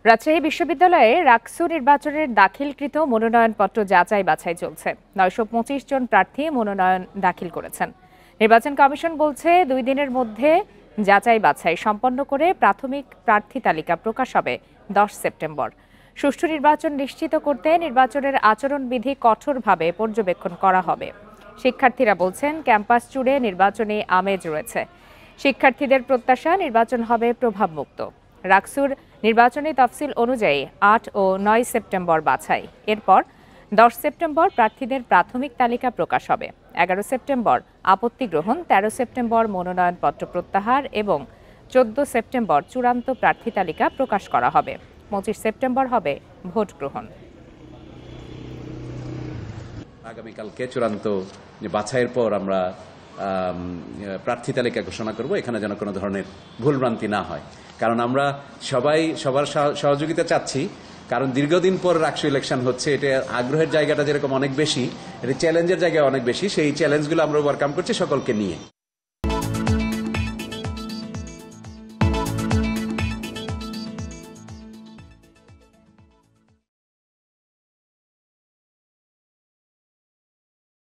রাজশাহী বিশ্ববিদ্যালয়ে রাকসু নির্বাচনের দাখিলকৃত মনোনয়নপত্র যাচাই বাছাই চলছে। ৯২৫ জন প্রার্থী মনোনয়ন দাখিল করেছেন। নির্বাচন কমিশন বলছে ২ দিনের মধ্যে যাচাই বাছাই সম্পন্ন করে প্রাথমিক প্রার্থী তালিকা প্রকাশ হবে ১০ সেপ্টেম্বর। সুষ্ঠু নির্বাচন নিশ্চিত করতে নির্বাচনের আচরণবিধি কঠোরভাবে পর্যবেক্ষণ করা হবে। শিক্ষার্থীরা বলছেন ক্যাম্পাস জুড়ে নির্বাচনী আমেজ রয়েছে। শিক্ষার্থীদের প্রত্যাশা নির্বাচন হবে প্রভাবমুক্ত। রাকসুর নির্বাচনী তফসিল অনুযায়ী ৮ ও ৯ সেপ্টেম্বর বাছাই, এরপর ১০ সেপ্টেম্বর প্রার্থীদের প্রাথমিক তালিকা প্রকাশ হবে। ১১ সেপ্টেম্বর আপত্তি গ্রহণ, ১৩ সেপ্টেম্বর মনোনয়নপত্র প্রত্যাহার এবং ১৪ সেপ্টেম্বর চূড়ান্ত প্রার্থী তালিকা প্রকাশ করা হবে। ২৫ সেপ্টেম্বর হবে ভোট গ্রহণ। আগামীকালকে চূড়ান্ত বাছাইয়ের পর আমরা প্রার্থী তালিকা ঘোষণা করব। এখানে যেন কোনো ধরনের ভুলভ্রান্তি না হয়, কারণ আমরা সবার সহযোগিতা চাচ্ছি। কারণ দীর্ঘদিন পর রাকসু ইলেকশন হচ্ছে, এটা আগ্রহের জায়গাটা যেরকম অনেক বেশি, এটা চ্যালেঞ্জের জায়গায় অনেক বেশি। সেই চ্যালেঞ্জগুলো আমরা ওভারকাম করছি সকলকে নিয়ে।